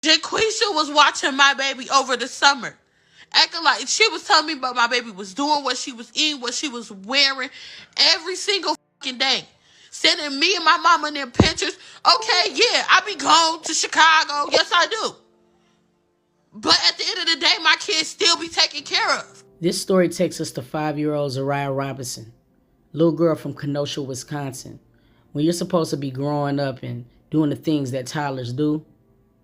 Jaquisha was watching my baby over the summer. Acting like she was telling me about my baby was doing, what she was eating, what she was wearing every single fucking day. Sending me and my mama them pictures. Okay, yeah, I be going to Chicago. Yes, I do. But at the end of the day, my kids still be taken care of. This story takes us to 5-year-old Zha'Riah Robinson, little girl from Kenosha, Wisconsin. When you're supposed to be growing up and doing the things that toddlers do,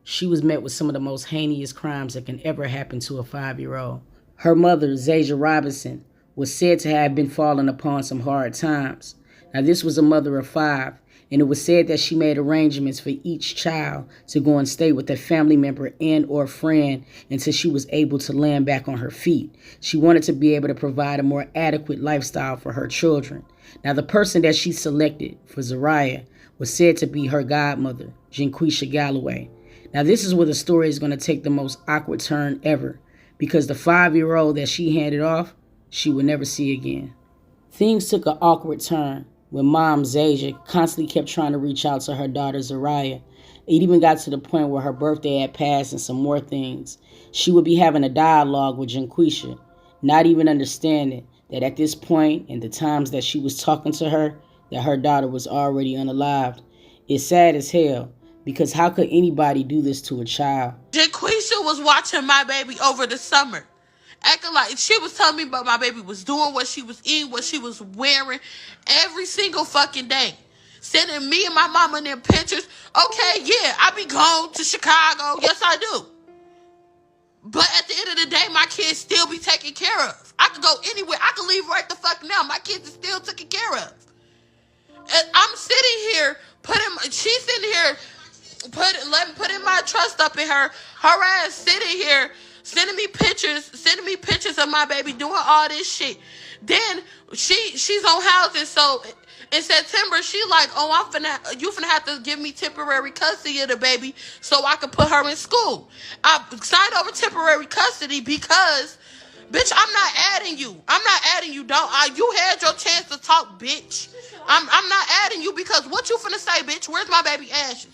she was met with some of the most heinous crimes that can ever happen to a 5-year-old. Her mother, Z'Riah Robinson, was said to have been falling upon some hard times. Now, this was a mother of 5, and it was said that she made arrangements for each child to go and stay with a family member and or friend until she was able to land back on her feet. She wanted to be able to provide a more adequate lifestyle for her children. Now, the person that she selected for Z'Riah was said to be her godmother, Janquisha Galloway. Now, this is where the story is going to take the most awkward turn ever, because the 5-year-old that she handed off, she would never see again. Things took an awkward turn when mom, Z'Riah, constantly kept trying to reach out to her daughter, Z'Riah. It even got to the point where her birthday had passed and some more things. She would be having a dialogue with Janquisha, not even understanding that at this point, in the times that she was talking to her, that her daughter was already unalived. It's sad as hell, because how could anybody do this to a child? Jaquisha was watching my baby over the summer. Acting like she was telling me about my baby was doing, what she was eating, what she was wearing every single fucking day. Sending me and my mama them pictures. Okay, yeah, I be going to Chicago. Yes, I do. But at the end of the day, my kids still be taken care of. I could go anywhere. I could leave right the fuck now. My kids are still taken care of. And I'm sitting here she's sitting here putting my trust up in her. Her ass sitting here sending me pictures of my baby doing all this shit. Then she's on housing, so in September she like, oh, you finna have to give me temporary custody of the baby so I can put her in school. I signed over temporary custody because, bitch, I'm not adding you. You had your chance to talk, bitch. I'm not adding you because what you finna say, bitch? Where's my baby ashes?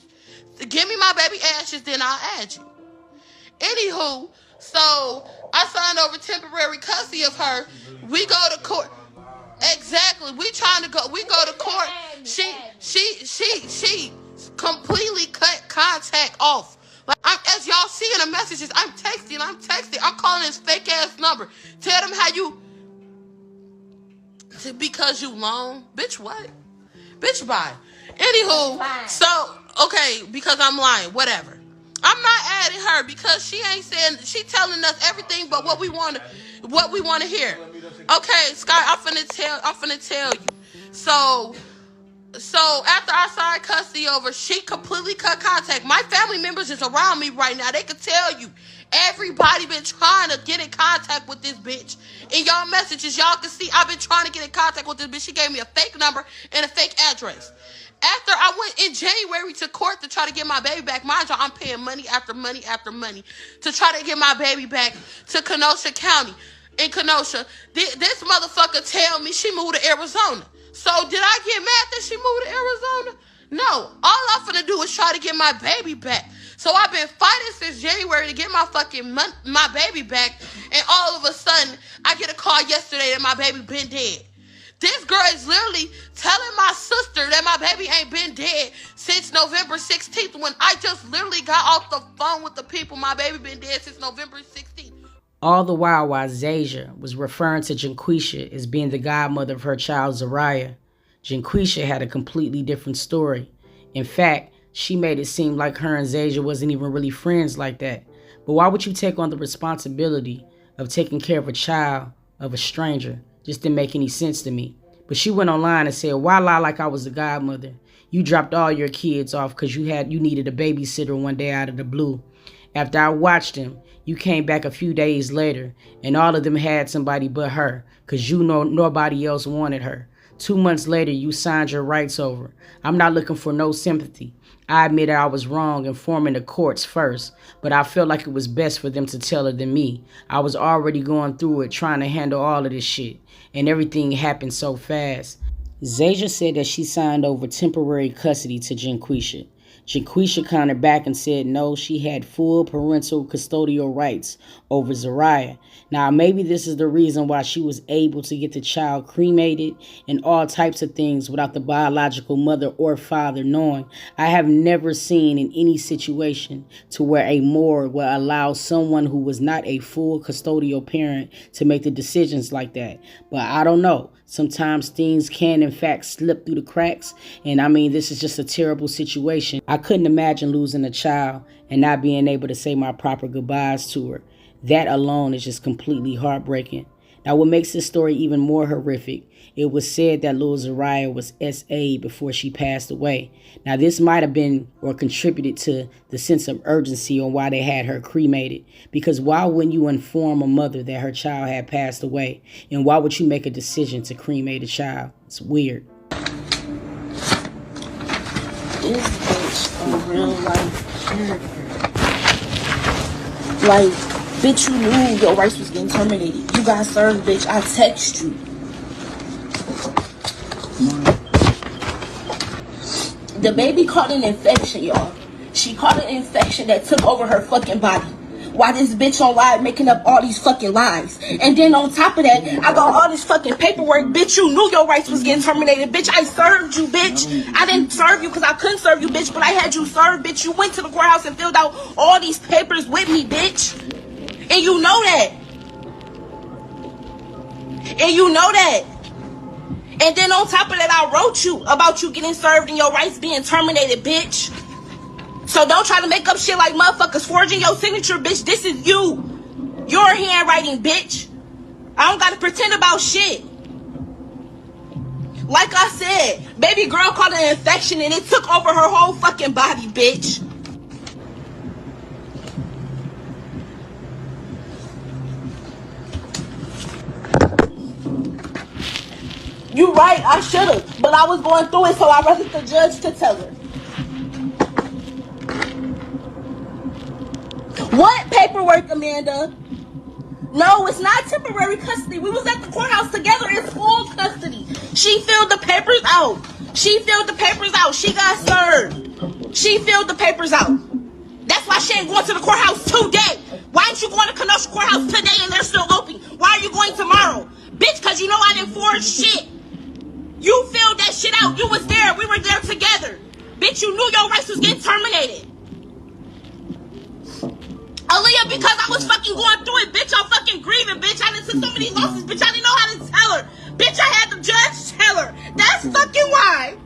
Give me my baby ashes, then I'll add you. Anywho, so I signed over temporary custody of her. We go to court. Exactly. We go to court. She completely cut contact off. Like, as y'all see in the messages, I'm texting. I'm calling this fake ass number. Tell them how you, because you long. Bitch, what? Bitch, bye. Anywho, so, okay, because I'm lying, whatever. I'm not adding her because she ain't saying, she telling us everything but what we want to hear. Okay, Sky, I'm finna tell you. So after I signed custody over, she completely cut contact. My family members is around me right now. They could tell you. Everybody been trying to get in contact with this bitch. In y'all messages, y'all can see I've been trying to get in contact with this bitch. She gave me a fake number and a fake address. After I went in January to court to try to get my baby back, mind you, I'm paying money after money after money to try to get my baby back to Kenosha County. In Kenosha, this motherfucker tell me she moved to Arizona. So did I get mad that she moved to Arizona? No. All I'm finna do is try to get my baby back. So I've been fighting since January to get my baby back, and all of a sudden, I get a call yesterday that my baby been dead. This girl is literally telling my sister that my baby ain't been dead since November 16th when I just literally got off the phone with the people. My baby been dead since November 16th. All the while Z'Riah was referring to Janquisha as being the godmother of her child Z'Riah, Janquisha had a completely different story. In fact, she made it seem like her and Z'Riah wasn't even really friends like that. But why would you take on the responsibility of taking care of a child of a stranger? Just didn't make any sense to me. But she went online and said, why lie like I was the godmother? You dropped all your kids off because you needed a babysitter one day out of the blue. After I watched them, you came back a few days later, and all of them had somebody but her, because nobody else wanted her. 2 months later, you signed your rights over. I'm not looking for no sympathy. I admit I was wrong informing the courts first, but I felt like it was best for them to tell her than me. I was already going through it, trying to handle all of this shit, and everything happened so fast. Z'Riah said that she signed over temporary custody to Janquisha. Jaquisha countered back and said no, she had full parental custodial rights over Zha'Riah. Now, maybe this is the reason why she was able to get the child cremated and all types of things without the biological mother or father knowing. I have never seen in any situation to where a morgue will allow someone who was not a full custodial parent to make the decisions like that. But I don't know. Sometimes things can, in fact, slip through the cracks. And I mean, this is just a terrible situation. I couldn't imagine losing a child and not being able to say my proper goodbyes to her. That alone is just completely heartbreaking. Now, what makes this story even more horrific, it was said that little Zha'Riah was SA before she passed away. Now, this might have been or contributed to the sense of urgency on why they had her cremated. Because why wouldn't you inform a mother that her child had passed away? And why would you make a decision to cremate a child? It's weird. This bitch a real life character. Like, bitch, you knew your rights was getting terminated. You got served, bitch. I text you. The baby caught an infection, y'all. She caught an infection that took over her fucking body. Why this bitch on live making up all these fucking lies? And then on top of that, I got all this fucking paperwork. Bitch, you knew your rights was getting terminated. Bitch, I served you, bitch. I didn't serve you because I couldn't serve you, bitch. But I had you served, bitch. You went to the courthouse and filled out all these papers with me, bitch. And you know that. And you know that. And then on top of that, I wrote you about you getting served and your rights being terminated, bitch. So don't try to make up shit like motherfuckers forging your signature, bitch. This is you. Your handwriting, bitch. I don't gotta pretend about shit. Like I said, baby girl caught an infection and it took over her whole fucking body, bitch. You right, I should've, but I was going through it, so I rather the judge to tell her. What paperwork, Amanda? No, it's not temporary custody. We was at the courthouse together. It's full custody. She filled the papers out. She filled the papers out. She got served. She filled the papers out. That's why she ain't going to the courthouse today. Why ain't you going to Kenosha courthouse today and they're still open? Why are you going tomorrow? Bitch, because you know I didn't forge shit. You filled that shit out. You was there. We were there together. Bitch, you knew your rights was getting terminated. Aaliyah, because I was fucking going through it, bitch, I'm fucking grieving, bitch. I done took so many losses, bitch. I didn't know how to tell her. Bitch, I had the judge tell her. That's fucking why.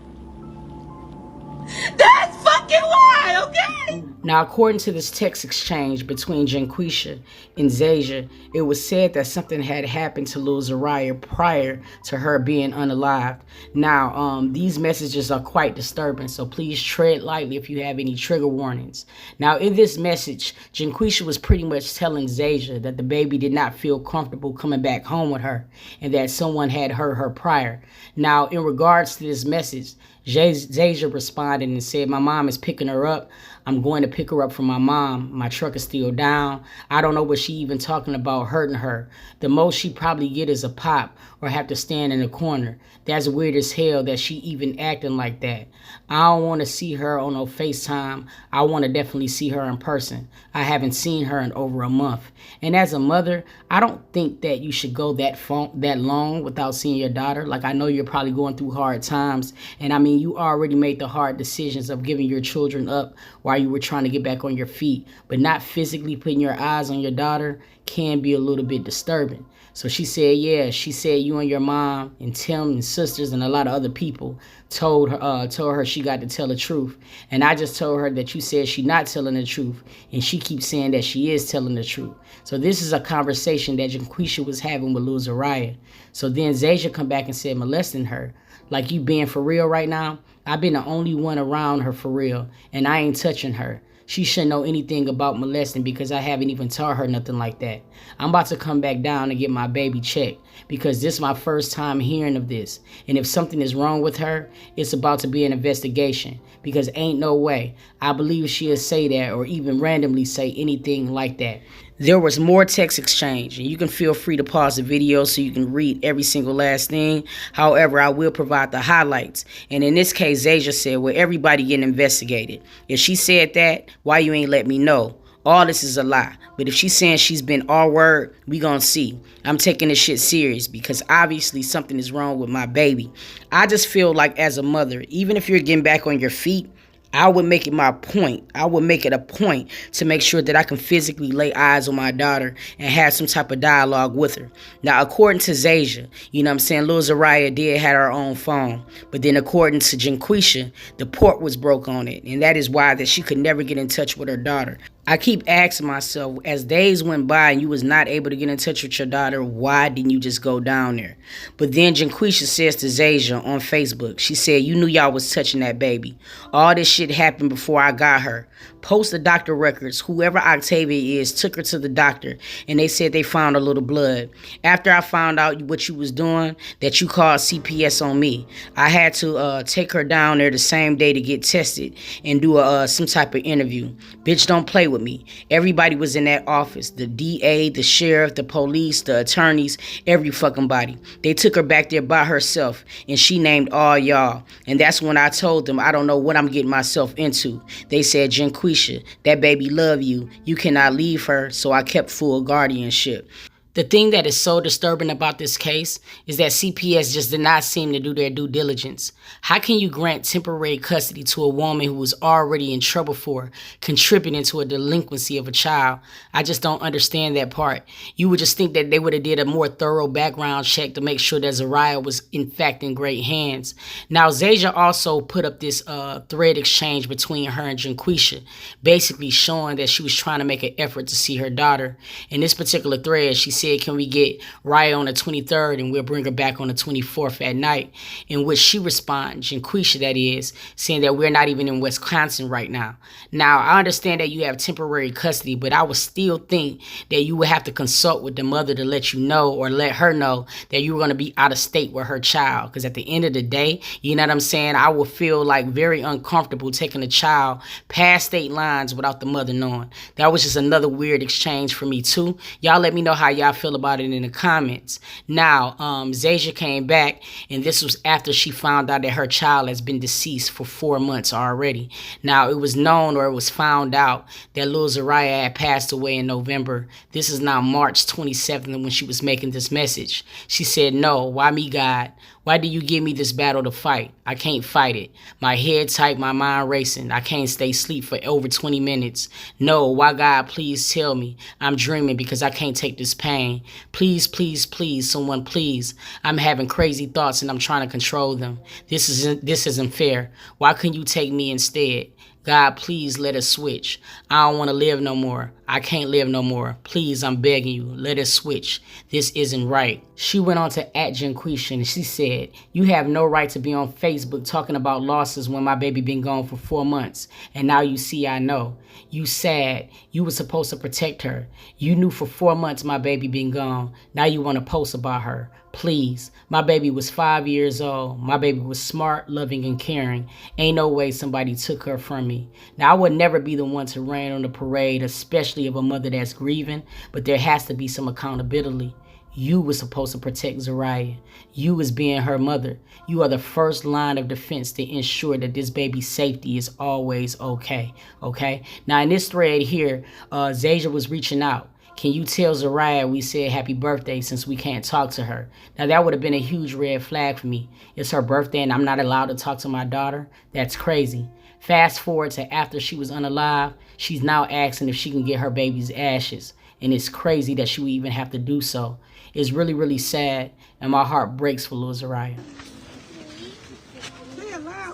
That's fucking why, okay? Now, according to this text exchange between Jaquisha and Zha'Riah, it was said that something had happened to Lil Zha'Riah prior to her being unalived. Now, these messages are quite disturbing, so please tread lightly if you have any trigger warnings. Now, in this message, Jaquisha was pretty much telling Zha'Riah that the baby did not feel comfortable coming back home with her and that someone had hurt her prior. Now, in regards to this message, Zha'Riah responded and said, "My mom is picking her up. I'm going to pick her up from my mom. My truck is still down. I don't know what she even talking about hurting her. The most she probably get is a pop or have to stand in the corner. That's weird as hell that she even acting like that. I don't want to see her on no FaceTime. I want to definitely see her in person. I haven't seen her in over a month. And as a mother, I don't think that you should go that long without seeing your daughter. Like, I know you're probably going through hard times. And I mean, you already made the hard decisions of giving your children up while you were trying to get back on your feet. But not physically putting your eyes on your daughter can be a little bit disturbing." So she said, yeah, she said you and your mom and Tim and sisters and a lot of other people told her she got to tell the truth. And I just told her that you said she not telling the truth. And she keeps saying that she is telling the truth. So this is a conversation that Jaquisha was having with Lil Zha'Riah. So then Zha'Riah come back and said molesting her. Like, you being for real right now? I've been the only one around her for real. And I ain't touching her. She shouldn't know anything about molesting because I haven't even taught her nothing like that. I'm about to come back down and get my baby checked because this is my first time hearing of this. And if something is wrong with her, it's about to be an investigation because ain't no way I believe she'll say that or even randomly say anything like that. There was more text exchange, and you can feel free to pause the video so you can read every single last thing. However, I will provide the highlights. And in this case, Zha'Riah said, well, everybody getting investigated. If she said that, why you ain't let me know? All this is a lie. But if she's saying she's been all word, we gonna see. I'm taking this shit serious because obviously something is wrong with my baby. I just feel like as a mother, even if you're getting back on your feet, I would make it my point. I would make it a point to make sure that I can physically lay eyes on my daughter and have some type of dialogue with her. Now, according to Zha'Riah, you know what I'm saying, Lil Zha'Riah did have her own phone. But then according to Janquisha, the port was broke on it. And that is why that she could never get in touch with her daughter. I keep asking myself, as days went by and you was not able to get in touch with your daughter, why didn't you just go down there? But then Janquisha says to Zha'Riah on Facebook, she said, you knew y'all was touching that baby. All this shit happened before I got her. Post the doctor records. Whoever Octavia is took her to the doctor and they said they found a little blood. After I found out what you was doing, that you called CPS on me, I had to take her down there the same day to get tested and do some type of interview. Bitch, don't play with me. Everybody was in that office. The DA, the sheriff, the police, the attorneys, every fucking body. They took her back there by herself and she named all y'all. And that's when I told them I don't know what I'm getting myself into. They said, Janquisha, that baby love you. You cannot leave her. So I kept full guardianship. The thing that is so disturbing about this case is that CPS just did not seem to do their due diligence. How can you grant temporary custody to a woman who was already in trouble for contributing to a delinquency of a child? I just don't understand that part. You would just think that they would have did a more thorough background check to make sure that Zha'Riah was in fact in great hands. Now, Zha'Riah also put up this thread exchange between her and Janquisha, basically showing that she was trying to make an effort to see her daughter. In this particular thread, she said, can we get Raya on the 23rd and we'll bring her back on the 24th at night? In which she responds, Janquisha that is, saying that we're not even in Wisconsin right now. Now, I understand that you have temporary custody, but I would still think that you would have to consult with the mother to let you know or let her know that you were going to be out of state with her child. Because at the end of the day, you know what I'm saying, I would feel like very uncomfortable taking a child past state lines without the mother knowing. That was just another weird exchange for me too. Y'all let me know how y'all feel about it in the comments. Now, Zha'Riah came back, and this was after she found out that her child has been deceased for 4 months already. Now, it was known or it was found out that Lil Zha'Riah had passed away in November. This is now March 27th when she was making this message. She said, no, why me, God? Why do you give me this battle to fight? I can't fight it. My head tight, my mind racing. I can't stay asleep for over 20 minutes. No, why God, please tell me. I'm dreaming because I can't take this pain. Please, please, please, someone please. I'm having crazy thoughts and I'm trying to control them. This isn't fair. Why couldn't you take me instead? God, please let us switch. I don't want to live no more. I can't live no more. Please, I'm begging you, let us switch. This isn't right. She went on to @Janquisha and she said, you have no right to be on Facebook talking about losses when my baby been gone for 4 months. And now you see I know. You sad. You were supposed to protect her. You knew for 4 months my baby been gone. Now you want to post about her. Please, my baby was 5 years old. My baby was smart, loving, and caring. Ain't no way somebody took her from me. Now, I would never be the one to rain on the parade, especially of a mother that's grieving, but there has to be some accountability. You were supposed to protect Zha'Riah. You as being her mother. You are the first line of defense to ensure that this baby's safety is always okay. Okay? Now, in this thread here, Zha'Riah was reaching out. Can you tell Zha'Riah we said happy birthday since we can't talk to her? Now, that would have been a huge red flag for me. It's her birthday and I'm not allowed to talk to my daughter? That's crazy. Fast forward to after she was unalive, she's now asking if she can get her baby's ashes. And it's crazy that she would even have to do so. It's really, really sad, and my heart breaks for Lil Zha'Riah.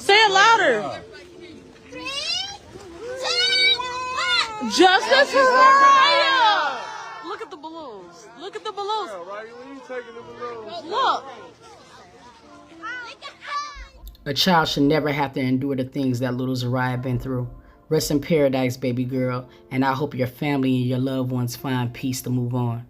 Say it louder. Justice for Zha'Riah. Look at the balloons. Look at the balloons. Look. A child should never have to endure the things that little Zha'Riah been through. Rest in paradise, baby girl, and I hope your family and your loved ones find peace to move on.